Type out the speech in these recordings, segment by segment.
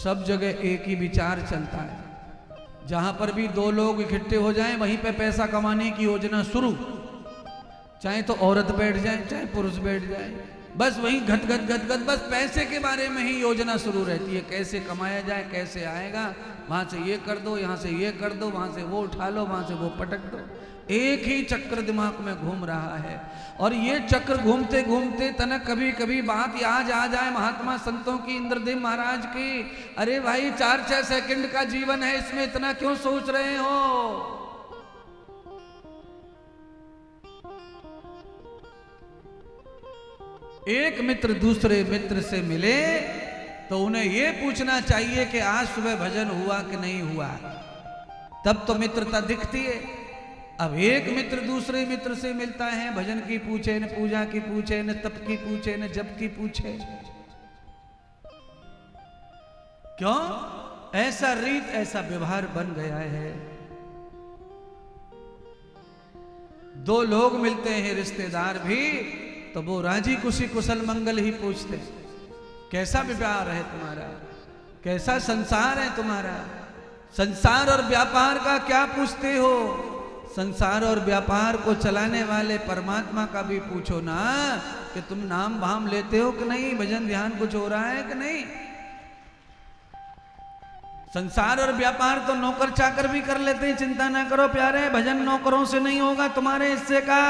सब जगह एक ही विचार चलता है, जहां पर भी दो लोग इकट्ठे हो जाएं वहीं पे पैसा कमाने की योजना शुरू। चाहे तो औरत बैठ जाए चाहे पुरुष बैठ जाए, बस वही घट घट घट घट, बस पैसे के बारे में ही योजना शुरू रहती है। कैसे कमाया जाए, कैसे आएगा, वहां से ये कर दो, यहाँ से ये कर दो, वहां से वो उठा लो, वहां से वो पटक दो। एक ही चक्र दिमाग में घूम रहा है। और ये चक्र घूमते घूमते तनक कभी कभी बात याद आ जाए महात्मा संतों की, इंद्रदेव महाराज की, अरे भाई 4-6 सेकंड का जीवन है, इसमें इतना क्यों सोच रहे हो। एक मित्र दूसरे मित्र से मिले तो उन्हें यह पूछना चाहिए कि आज सुबह भजन हुआ कि नहीं हुआ, तब तो मित्रता दिखती है। अब एक मित्र दूसरे मित्र से मिलता है, भजन की पूछे न पूजा की पूछे न तप की पूछे न जप की पूछे, क्यों? ऐसा रीत ऐसा व्यवहार बन गया है। दो लोग मिलते हैं रिश्तेदार भी, तो वो राजी खुशी कुशल मंगल ही पूछते, कैसा व्यवहार है तुम्हारा, कैसा संसार है तुम्हारा, संसार और व्यापार का क्या पूछते हो। संसार और व्यापार को चलाने वाले परमात्मा का भी पूछो ना कि तुम नाम भाम लेते हो कि नहीं, भजन ध्यान कुछ हो रहा है कि नहीं। संसार और व्यापार तो नौकर चाकर भी कर लेते हैं, चिंता ना करो प्यारे, भजन नौकरों से नहीं होगा तुम्हारे हिस्से का।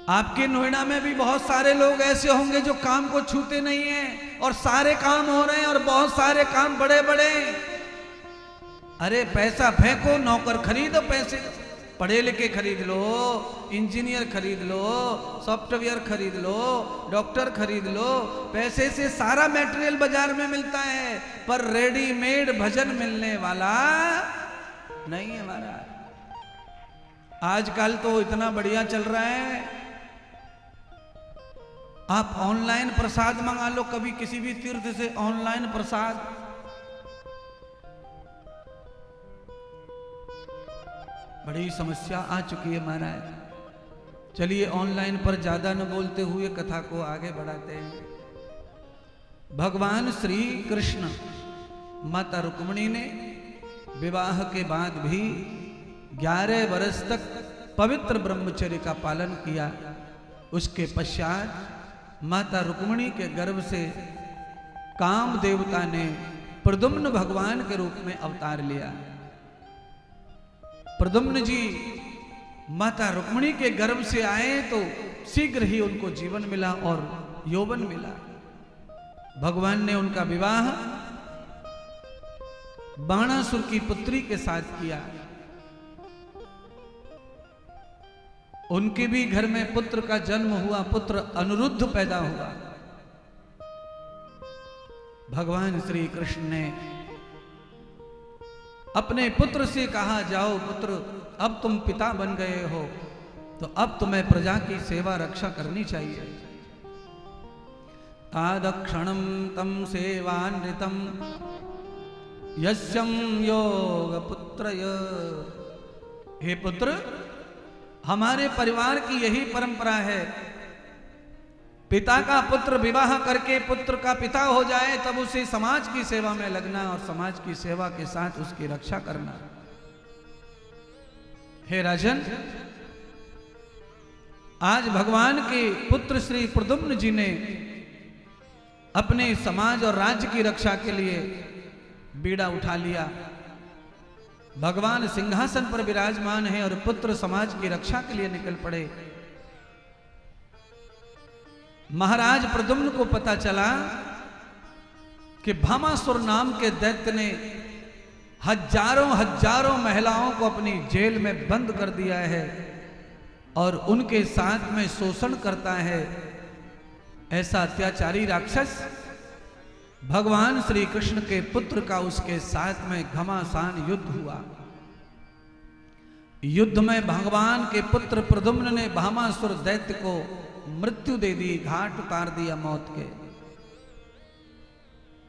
आपके नोएडा में भी बहुत सारे लोग ऐसे होंगे जो काम को छूते नहीं हैं और सारे काम हो रहे हैं और बहुत सारे काम बड़े बड़े। अरे पैसा फेंको, नौकर खरीदो, पैसे पढ़े लिखे खरीद लो, इंजीनियर खरीद लो, सॉफ्टवेयर खरीद लो, डॉक्टर खरीद लो, पैसे से सारा मटेरियल बाजार में मिलता है, पर रेडीमेड भजन मिलने वाला नहीं है हमारा। आजकल तो इतना बढ़िया चल रहा है, आप ऑनलाइन प्रसाद मंगा लो, कभी किसी भी तीर्थ से ऑनलाइन प्रसाद। बड़ी समस्या आ चुकी है महाराज। चलिए ऑनलाइन पर ज्यादा न बोलते हुए कथा को आगे बढ़ाते हैं। भगवान श्री कृष्ण माता रुक्मिणी ने विवाह के बाद भी 11 वर्ष तक पवित्र ब्रह्मचर्य का पालन किया। उसके पश्चात माता रुक्मिणी के गर्भ से काम देवता ने प्रद्युम्न भगवान के रूप में अवतार लिया। प्रद्युम्न जी माता रुक्मिणी के गर्भ से आए तो शीघ्र ही उनको जीवन मिला और यौवन मिला। भगवान ने उनका विवाह बाणासुर की पुत्री के साथ किया। उनके भी घर में पुत्र का जन्म हुआ, पुत्र अनिरुद्ध पैदा हुआ। भगवान श्री कृष्ण ने अपने पुत्र से कहा, जाओ पुत्र, अब तुम पिता बन गए हो तो अब तुम्हें प्रजा की सेवा रक्षा करनी चाहिए। तादक्षणं तम सेवान्वितं यस्यं योग पुत्रय। हे पुत्र, हमारे परिवार की यही परंपरा है, पिता का पुत्र विवाह करके पुत्र का पिता हो जाए तब उसे समाज की सेवा में लगना और समाज की सेवा के साथ उसकी रक्षा करना। हे राजन, आज भगवान के पुत्र श्री प्रद्युम्न जी ने अपने समाज और राज्य की रक्षा के लिए बीड़ा उठा लिया। भगवान सिंहासन पर विराजमान है और पुत्र समाज की रक्षा के लिए निकल पड़े। महाराज प्रद्युम्न को पता चला कि भामासुर नाम के दैत्य ने हजारों हजारों महिलाओं को अपनी जेल में बंद कर दिया है और उनके साथ में शोषण करता है। ऐसा अत्याचारी राक्षस भगवान श्री कृष्ण के पुत्र का उसके साथ में घमासान युद्ध हुआ। युद्ध में भगवान के पुत्र प्रद्युम्न ने भामासुर दैत्य को मृत्यु दे दी, घाट उतार दिया मौत के।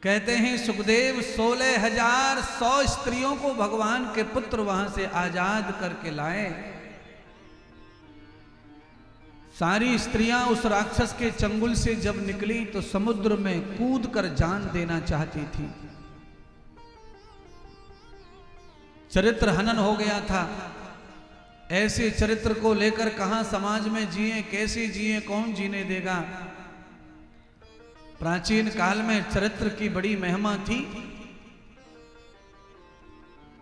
कहते हैं सुखदेव 16,100 स्त्रियों को भगवान के पुत्र वहां से आजाद करके लाए। सारी स्त्रियां उस राक्षस के चंगुल से जब निकली तो समुद्र में कूद कर जान देना चाहती थी। चरित्र हनन हो गया था। ऐसे चरित्र को लेकर कहां समाज में जिए, कैसे जिए, कौन जीने देगा। प्राचीन काल में चरित्र की बड़ी महिमा थी।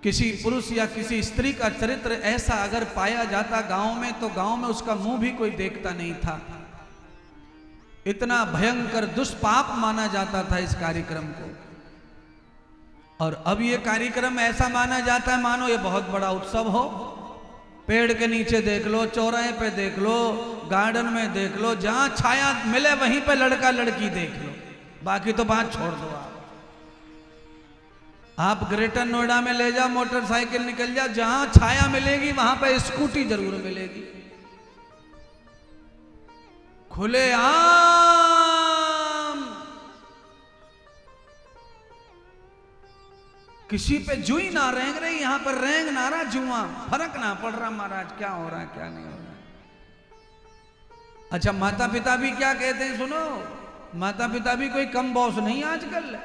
किसी पुरुष या किसी स्त्री का चरित्र ऐसा अगर पाया जाता गांव में, तो गांव में उसका मुंह भी कोई देखता नहीं था। इतना भयंकर दुष्पाप माना जाता था इस कार्यक्रम को। और अब ये कार्यक्रम ऐसा माना जाता है मानो ये बहुत बड़ा उत्सव हो। पेड़ के नीचे देख लो, चौराहे पे देख लो, गार्डन में देख लो, जहां छाया मिले वहीं पे लड़का लड़की देख लो, बाकी तो बात छोड़ दो। आप ग्रेटर नोएडा में ले जाओ, मोटरसाइकिल निकल जाओ, जहां छाया मिलेगी वहां पे स्कूटी जरूर मिलेगी। खुले आम, किसी पे जुई ना रेंग रही, यहां पर रेंग ना रहा जुआ, फर्क ना पड़ रहा महाराज क्या हो रहा है क्या नहीं हो रहा। अच्छा, माता पिता भी क्या कहते हैं सुनो, माता पिता भी कोई कम बॉस नहीं आजकल।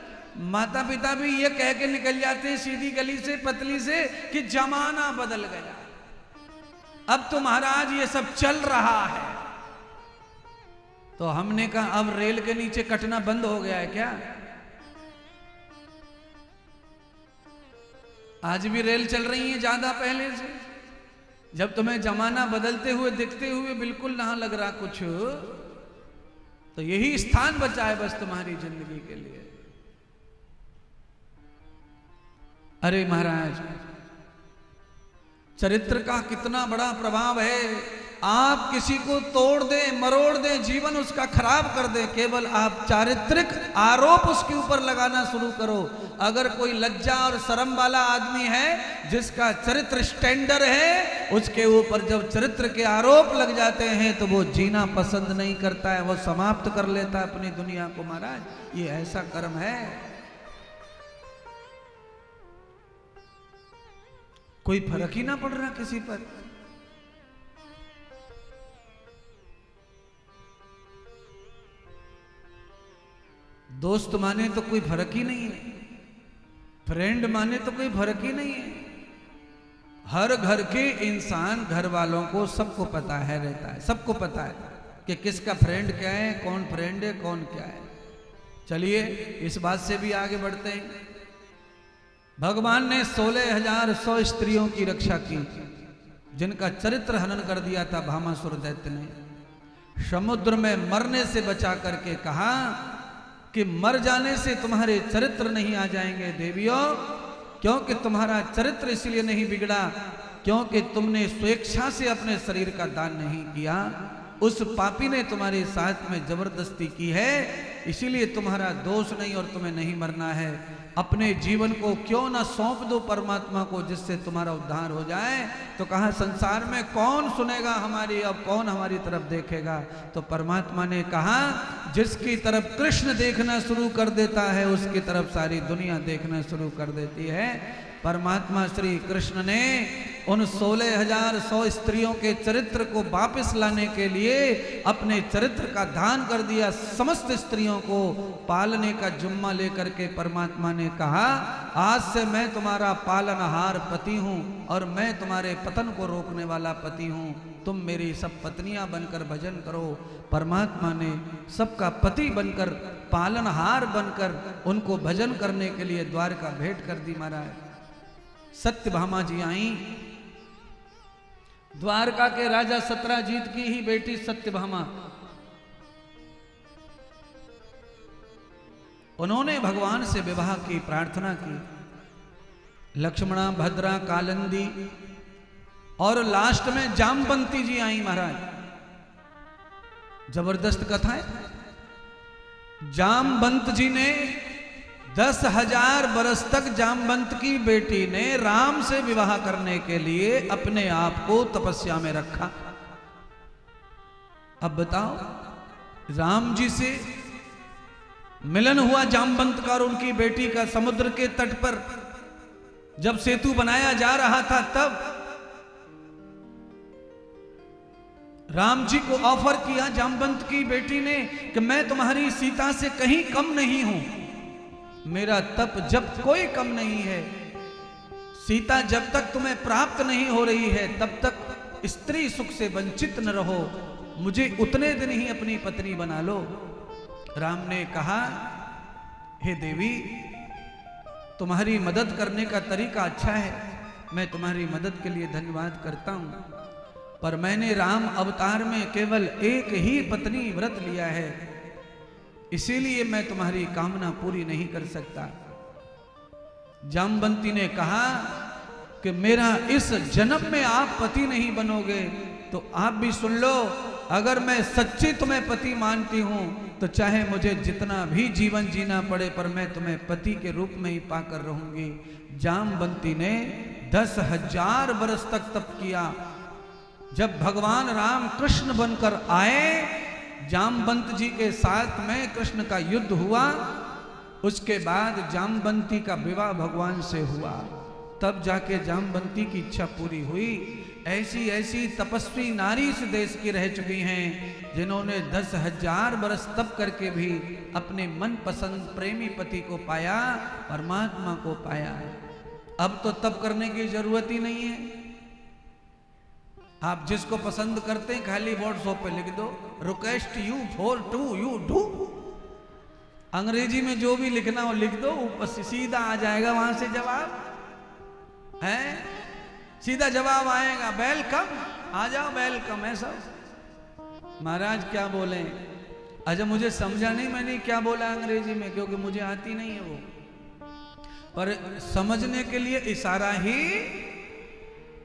माता पिता भी ये कह के निकल जाते हैं सीधी गली से, पतली से, कि जमाना बदल गया, अब तो महाराज ये सब चल रहा है। तो हमने कहा अब रेल के नीचे कटना बंद हो गया है क्या? आज भी रेल चल रही है ज्यादा पहले से। जब तुम्हें जमाना बदलते हुए दिखते हुए बिल्कुल ना लग रहा कुछ, तो यही स्थान बचा है बस तुम्हारी जिंदगी के लिए। अरे महाराज, चरित्र का कितना बड़ा प्रभाव है। आप किसी को तोड़ दे, मरोड़ दे, जीवन उसका खराब कर दे, केवल आप चारित्रिक आरोप उसके ऊपर लगाना शुरू करो। अगर कोई लज्जा और शर्म वाला आदमी है, जिसका चरित्र स्टैंडर्ड है, उसके ऊपर जब चरित्र के आरोप लग जाते हैं तो वो जीना पसंद नहीं करता है, वो समाप्त कर लेता है अपनी दुनिया को। महाराज ये ऐसा कर्म है, कोई फर्क ही ना पड़ रहा किसी पर। दोस्त माने तो कोई फर्क ही नहीं है, फ्रेंड माने तो कोई फर्क ही नहीं है। हर घर के इंसान, घर वालों को सबको पता है, रहता है, सबको पता है कि किसका फ्रेंड क्या है, कौन फ्रेंड है, कौन क्या है। चलिए इस बात से भी आगे बढ़ते हैं। भगवान ने 16,100 स्त्रियों की रक्षा की, जिनका चरित्र हनन कर दिया था भामासुर दैत्य ने। समुद्र में मरने से बचा करके कहा कि मर जाने से तुम्हारे चरित्र नहीं आ जाएंगे देवियों, क्योंकि तुम्हारा चरित्र इसलिए नहीं बिगड़ा क्योंकि तुमने स्वेच्छा से अपने शरीर का दान नहीं किया, उस पापी ने तुम्हारे साथ में जबरदस्ती की है, इसीलिए तुम्हारा दोष नहीं और तुम्हें नहीं मरना है। अपने जीवन को क्यों ना सौंप दो परमात्मा को, जिससे तुम्हारा उद्धार हो जाए। तो कहा संसार में कौन सुनेगा हमारी, अब कौन हमारी तरफ देखेगा। तो परमात्मा ने कहा जिसकी तरफ कृष्ण देखना शुरू कर देता है, उसकी तरफ सारी दुनिया देखना शुरू कर देती है। परमात्मा श्री कृष्ण ने उन 16,100 स्त्रियों के चरित्र को वापस लाने के लिए अपने चरित्र का दान कर दिया। समस्त स्त्रियों को पालने का जुम्मा लेकर के परमात्मा ने कहा आज से मैं तुम्हारा पालनहार पति हूँ और मैं तुम्हारे पतन को रोकने वाला पति हूँ, तुम मेरी सब पत्नियां बनकर भजन करो। परमात्मा ने सबका पति बनकर, पालनहार बनकर उनको भजन करने के लिए द्वारका भेंट कर दी। महाराज सत्यभामा जी आई, द्वारका के राजा सत्राजीत की ही बेटी सत्यभामा। उन्होंने भगवान से विवाह की प्रार्थना की। लक्ष्मणा, भद्रा, कालिंदी और लास्ट में जामवंती जी आई। महाराज जबरदस्त कथा है। जामवंत जी ने 10,000 बरस तक जामवंत की बेटी ने राम से विवाह करने के लिए अपने आप को तपस्या में रखा। अब बताओ, राम जी से मिलन हुआ जामवंत का और उनकी बेटी का समुद्र के तट पर, जब सेतु बनाया जा रहा था तब राम जी को ऑफर किया जामवंत की बेटी ने कि मैं तुम्हारी सीता से कहीं कम नहीं हूं, मेरा तप जब कोई कम नहीं है, सीता जब तक तुम्हें प्राप्त नहीं हो रही है तब तक स्त्री सुख से वंचित न रहो, मुझे उतने दिन ही अपनी पत्नी बना लो। राम ने कहा, हे देवी, तुम्हारी मदद करने का तरीका अच्छा है, मैं तुम्हारी मदद के लिए धन्यवाद करता हूं, पर मैंने राम अवतार में केवल एक ही पत्नी व्रत लिया है, इसीलिए मैं तुम्हारी कामना पूरी नहीं कर सकता। जामवंती ने कहा कि मेरा इस जन्म में आप पति नहीं बनोगे तो आप भी सुन लो, अगर मैं सच्ची तुम्हें पति मानती हूं तो चाहे मुझे जितना भी जीवन जीना पड़े पर मैं तुम्हें पति के रूप में ही पाकर रहूंगी। जामवंती ने 10,000 वर्ष तक तप किया। जब भगवान राम कृष्ण बनकर आए, जामवंत जी के साथ में कृष्ण का युद्ध हुआ, उसके बाद जामवंती का विवाह भगवान से हुआ, तब जाके जामवंती की इच्छा पूरी हुई। ऐसी ऐसी तपस्वी नारी इस देश की रह चुकी हैं जिन्होंने 10,000 वर्ष तप करके भी अपने मनपसंद प्रेमी पति को पाया, परमात्मा को पाया। अब तो तप करने की जरूरत ही नहीं है। आप जिसको पसंद करते हैं खाली व्हाट्सएप पे लिख दो, request you for to you do. अंग्रेजी में जो भी लिखना हो लिख दो, ऊपर से सीधा आ जाएगा वहां से जवाब है, सीधा जवाब आएगा, वेलकम, आ जाओ, वेलकम है सब। महाराज क्या बोले? अच्छा मुझे समझा नहीं मैंने क्या बोला अंग्रेजी में, क्योंकि मुझे आती नहीं है वो, पर समझने के लिए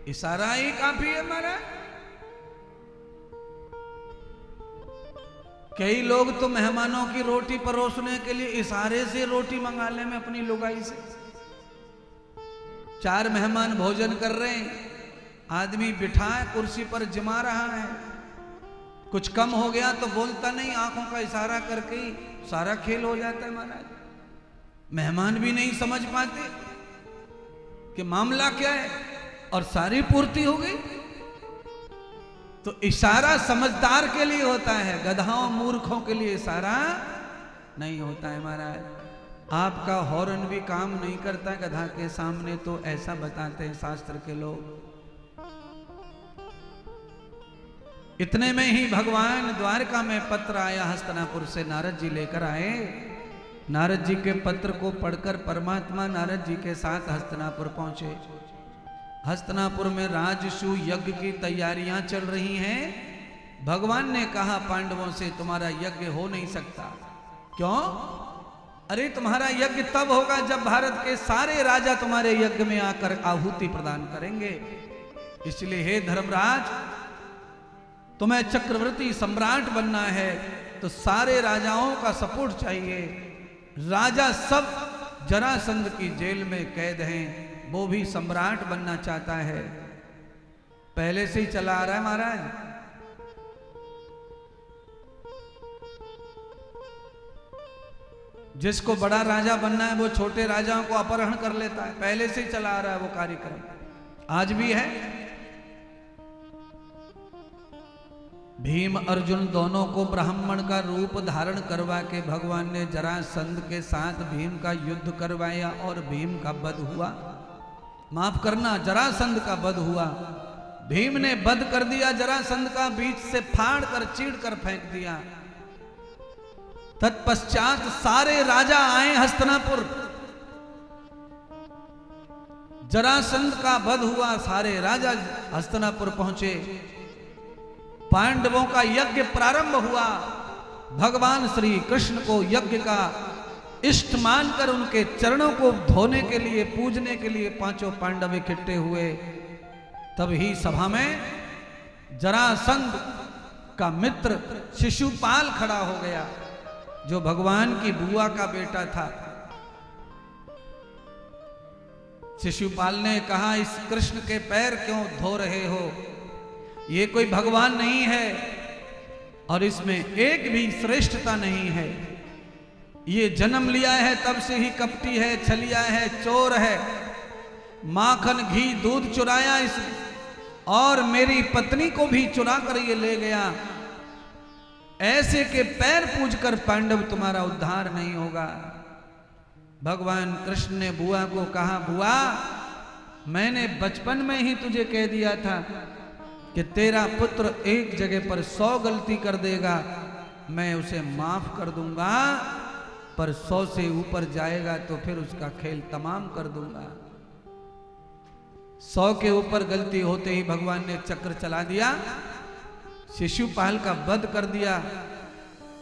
इशारा ही काफी है महाराज। कई लोग तो मेहमानों की रोटी परोसने के लिए इशारे से रोटी मंगा ले में अपनी लुगाई से। 4 मेहमान भोजन कर रहे हैं, आदमी बिठाए कुर्सी पर जमा रहा है, कुछ कम हो गया तो बोलता नहीं, आंखों का इशारा करके ही सारा खेल हो जाता है महाराज। मेहमान भी नहीं समझ पाते कि मामला क्या है, और सारी पूर्ति हो गई। तो इशारा समझदार के लिए होता है, गधाओं मूर्खों के लिए इशारा नहीं होता है महाराज। आपका हॉर्न भी काम नहीं करता गधा के सामने, तो ऐसा बताते हैं शास्त्र के लोग। इतने में ही भगवान द्वारका में पत्र आया, हस्तिनापुर से नारद जी लेकर आए। नारद जी के पत्र को पढ़कर परमात्मा नारद जी के साथ हस्तिनापुर पहुंचे। हस्तिनापुर में राजसू यज्ञ की तैयारियां चल रही हैं। भगवान ने कहा पांडवों से, तुम्हारा यज्ञ हो नहीं सकता। क्यों? अरे तुम्हारा यज्ञ तब होगा जब भारत के सारे राजा तुम्हारे यज्ञ में आकर आहुति प्रदान करेंगे। इसलिए हे धर्मराज, तुम्हें चक्रवर्ती सम्राट बनना है तो सारे राजाओं का सपोर्ट चाहिए। राजा सब जरासंध की जेल में कैद हैं, वो भी सम्राट बनना चाहता है। पहले से ही चला आ रहा है महाराज। जिसको बड़ा राजा बनना है वो छोटे राजाओं को अपहरण कर लेता है, पहले से ही चला आ रहा है वो कार्यक्रम, आज भी है। भीम अर्जुन दोनों को ब्राह्मण का रूप धारण करवा के भगवान ने जरासंध के साथ भीम का युद्ध करवाया और भीम का वध हुआ। माफ करना, जरासंध का वध हुआ। भीम ने वध कर दिया जरासंध का, बीच से फाड़ कर चीड़ कर फेंक दिया। तत्पश्चात सारे राजा आए हस्तिनापुर, जरासंध का वध हुआ, सारे राजा हस्तिनापुर पहुंचे। पांडवों का यज्ञ प्रारंभ हुआ। भगवान श्री कृष्ण को यज्ञ का इष्ट मानकर उनके चरणों को धोने के लिए, पूजने के लिए पांचों पांडव इकट्ठे हुए। तभी सभा में जरासंध का मित्र शिशुपाल खड़ा हो गया, जो भगवान की बुआ का बेटा था। शिशुपाल ने कहा, इस कृष्ण के पैर क्यों धो रहे हो? ये कोई भगवान नहीं है और इसमें एक भी श्रेष्ठता नहीं है। ये जन्म लिया है तब से ही कपटी है, छलिया है, चोर है, माखन घी दूध चुराया इसने, और मेरी पत्नी को भी चुरा कर ये ले गया, ऐसे के पैर पूजकर पांडव तुम्हारा उद्धार नहीं होगा। भगवान कृष्ण ने बुआ को कहा, बुआ मैंने बचपन में ही तुझे कह दिया था कि तेरा पुत्र एक जगह पर 100 गलती कर देगा, मैं उसे माफ कर दूंगा, पर 100 से ऊपर जाएगा तो फिर उसका खेल तमाम कर दूंगा। 100 के ऊपर गलती होते ही भगवान ने चक्र चला दिया, शिशुपाल का वध कर दिया,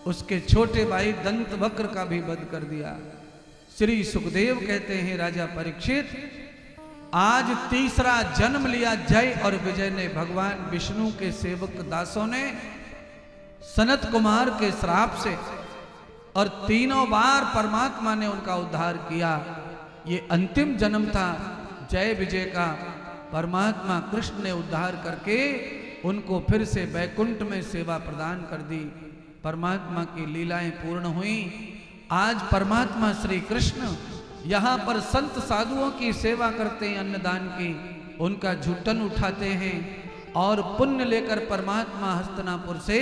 उसके छोटे भाई दंतवक्र का भी वध कर दिया। श्री सुखदेव कहते हैं, राजा परीक्षित आज तीसरा जन्म लिया जय और विजय ने। भगवान विष्णु के सेवक दासों ने सनत कुमार के श्राप से और 3 बार परमात्मा ने उनका उद्धार किया। ये अंतिम जन्म था जय विजय का। परमात्मा कृष्ण ने उद्धार करके उनको फिर से वैकुंठ में सेवा प्रदान कर दी। परमात्मा की लीलाएं पूर्ण हुई। आज परमात्मा श्री कृष्ण यहाँ पर संत साधुओं की सेवा करते हैं, अन्नदान की, उनका झूठन उठाते हैं और पुण्य लेकर परमात्मा हस्तिनापुर से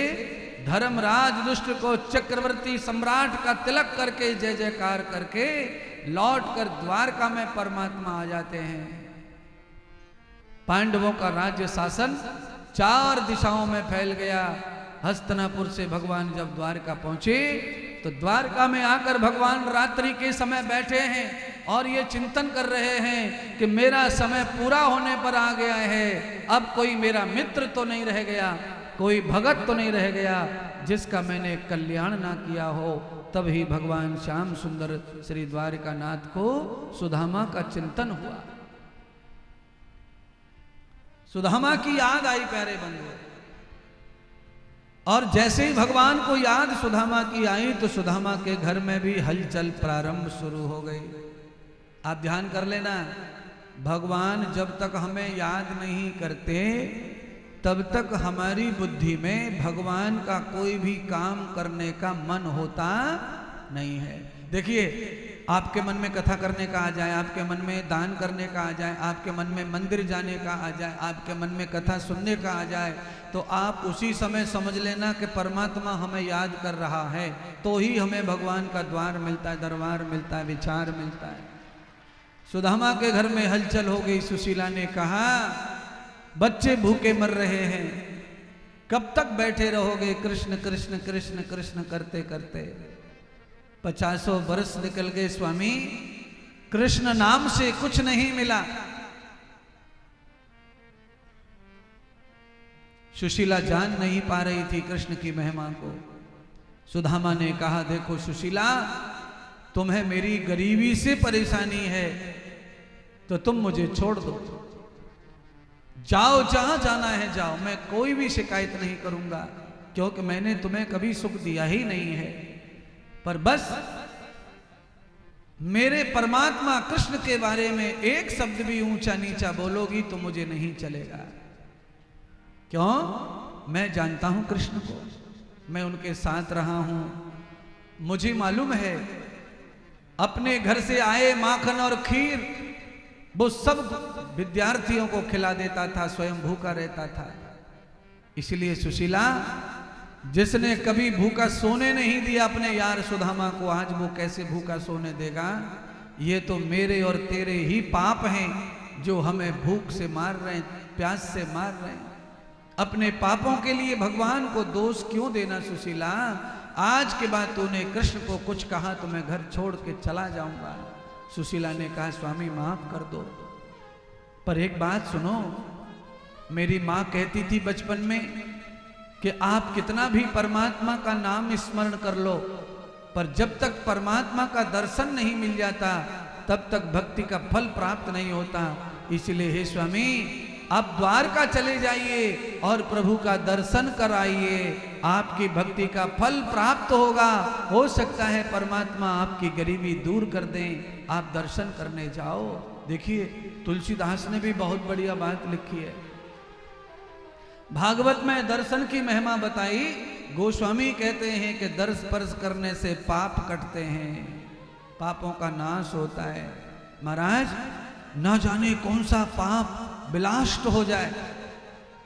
धर्मराज दुष्ट को चक्रवर्ती सम्राट का तिलक करके जय जयकार करके लौट कर द्वारका में परमात्मा आ जाते हैं। पांडवों का राज्य शासन 4 दिशाओं में फैल गया। हस्तिनापुर से भगवान जब द्वारका पहुंचे तो द्वारका में आकर भगवान रात्रि के समय बैठे हैं और ये चिंतन कर रहे हैं कि मेरा समय पूरा होने पर आ गया है, अब कोई मेरा मित्र तो नहीं रह गया, कोई भगत तो नहीं रह गया जिसका मैंने कल्याण ना किया हो। तभी भगवान श्याम सुंदर श्री द्वारकानाथ को सुदामा का चिंतन हुआ। सुदामा की याद आई प्यारे बंधु, और जैसे ही भगवान को याद सुदामा की आई तो सुदामा के घर में भी हलचल प्रारंभ शुरू हो गई। आप ध्यान कर लेना, भगवान जब तक हमें याद नहीं करते तब तक हमारी बुद्धि में भगवान का कोई भी काम करने का मन होता नहीं है। देखिए, आपके मन में कथा करने का आ जाए, आपके मन में दान करने का आ जाए, आपके मन में मंदिर जाने का आ जाए, आपके मन में कथा सुनने का आ जाए, तो आप उसी समय समझ लेना कि परमात्मा हमें याद कर रहा है, तो ही हमें भगवान का द्वार मिलता है, दरबार मिलता है, विचार मिलता है। सुदामा के घर में हलचल हो गई। सुशीला ने कहा, बच्चे भूखे मर रहे हैं, कब तक बैठे रहोगे कृष्ण कृष्ण कृष्ण कृष्ण करते करते? 50 वर्ष निकल गए स्वामी, कृष्ण नाम से कुछ नहीं मिला। सुशीला जान नहीं पा रही थी कृष्ण की महिमा को। सुदामा ने कहा, देखो सुशीला, तुम्हें मेरी गरीबी से परेशानी है तो तुम मुझे छोड़ दो, जाओ जहां जाना है जाओ, मैं कोई भी शिकायत नहीं करूंगा, क्योंकि मैंने तुम्हें कभी सुख दिया ही नहीं है। पर बस मेरे परमात्मा कृष्ण के बारे में एक शब्द भी ऊंचा नीचा बोलोगी तो मुझे नहीं चलेगा। क्यों? मैं जानता हूं कृष्ण को, मैं उनके साथ रहा हूं, मुझे मालूम है अपने घर से आए माखन और खीर वो सब विद्यार्थियों को खिला देता था, स्वयं भूखा रहता था। इसलिए सुशीला, जिसने कभी भूखा सोने नहीं दिया अपने यार सुदामा को, आज वो कैसे भूखा सोने देगा? ये तो मेरे और तेरे ही पाप हैं जो हमें भूख से मार रहे हैं, प्यास से मार रहे हैं। अपने पापों के लिए भगवान को दोष क्यों देना सुशीला? आज के बाद तूने कृष्ण को कुछ कहा तो मैं घर छोड़ के चला जाऊंगा। सुशीला ने कहा, स्वामी माफ कर दो, पर एक बात सुनो, मेरी माँ कहती थी बचपन में कि आप कितना भी परमात्मा का नाम स्मरण कर लो, पर जब तक परमात्मा का दर्शन नहीं मिल जाता तब तक भक्ति का फल प्राप्त नहीं होता। इसलिए हे स्वामी, आप द्वारका चले जाइए और प्रभु का दर्शन कराइए, आपकी भक्ति का फल प्राप्त होगा। हो सकता है परमात्मा आपकी गरीबी दूर कर दें, आप दर्शन करने जाओ। देखिए, तुलसीदास ने भी बहुत बढ़िया बात लिखी है, भागवत में दर्शन की महिमा बताई। गोस्वामी कहते हैं कि दर्श स्पर्श करने से पाप कटते हैं, पापों का नाश होता है। महाराज, न जाने कौन सा पाप विलास्ट हो जाए,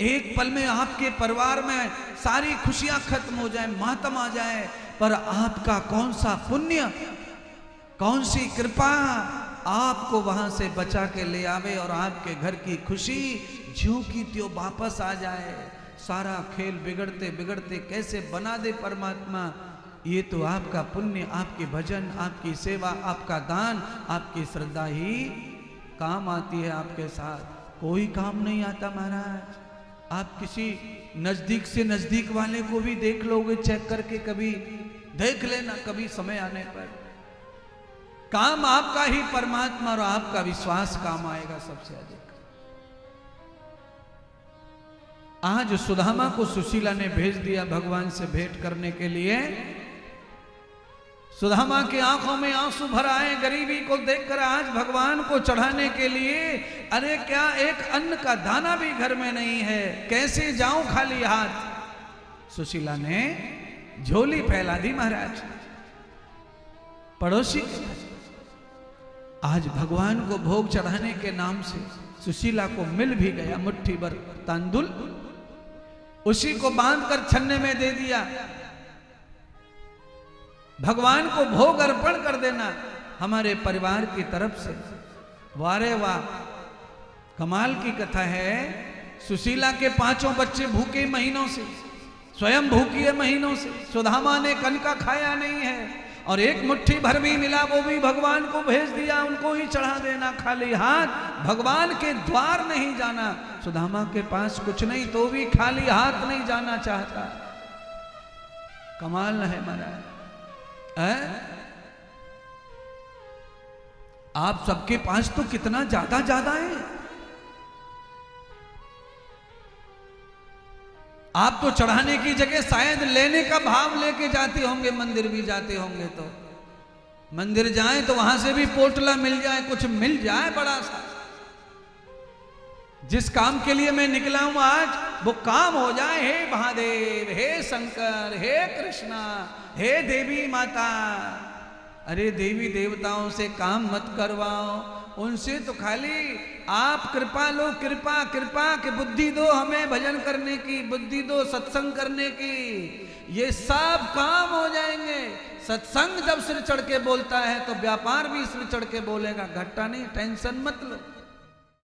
एक पल में आपके परिवार में सारी खुशियां खत्म हो जाए, मातम आ जाए, पर आपका कौन सा पुण्य, कौन सी कृपा आपको वहां से बचा के ले आवे और आपके घर की खुशी ज्यों की त्यों वापस आ जाए। सारा खेल बिगड़ते बिगड़ते कैसे बना दे परमात्मा। ये तो आपका पुण्य, आपके भजन, आपकी सेवा, आपका दान, आपकी श्रद्धा ही काम आती है। आपके साथ कोई काम नहीं आता महाराज। आप किसी नजदीक से नजदीक वाले को भी देख लोगे, चेक करके कभी देख लेना, कभी समय आने पर काम आपका ही परमात्मा और आपका विश्वास काम आएगा सबसे अधिक। आज सुदामा को सुशीला ने भेज दिया भगवान से भेंट करने के लिए। सुदामा की आंखों में आंसू भर आए गरीबी को देखकर, आज भगवान को चढ़ाने के लिए। अरे क्या एक अन्न का दाना भी घर में नहीं है, कैसे जाऊं खाली हाथ। सुशीला ने झोली फैला दी महाराज पड़ोसी। आज भगवान को भोग चढ़ाने के नाम से सुशीला को मिल भी गया मुट्ठी भर तांदुल, उसी को बांधकर छन्ने में दे दिया। भगवान को भोग अर्पण कर देना हमारे परिवार की तरफ से। वारे वाह, कमाल की कथा है। सुशीला के 5 बच्चे भूखे महीनों से, स्वयं भूखी है महीनों से। सुदामा ने कन का खाया नहीं है और एक मुट्ठी भर भी मिला, वो भी भगवान को भेज दिया, उनको ही चढ़ा देना खाली हाथ। भगवान के द्वार नहीं जाना। सुदामा के पास कुछ नहीं तो भी खाली हाथ नहीं जाना चाहता। कमाल है महाराज। आप सबके पास तो कितना ज्यादा ज्यादा है। आप तो चढ़ाने की जगह शायद लेने का भाव लेके जाते होंगे, मंदिर भी जाते होंगे। तो मंदिर जाएं तो वहां से भी पोटला मिल जाए, कुछ मिल जाए बड़ा सा। जिस काम के लिए मैं निकला हूं आज, वो काम हो जाए। हे महादेव, हे शंकर, हे कृष्णा, हे देवी माता। अरे देवी देवताओं से काम मत करवाओ, उनसे तो खाली आप कृपा लो, कृपा कृपा के बुद्धि दो हमें भजन करने की, बुद्धि दो सत्संग करने की। ये सब काम हो जाएंगे। सत्संग जब सिर चढ़ के बोलता है तो व्यापार भी सिर चढ़ के बोलेगा। घट्टा नहीं, टेंशन मत लो।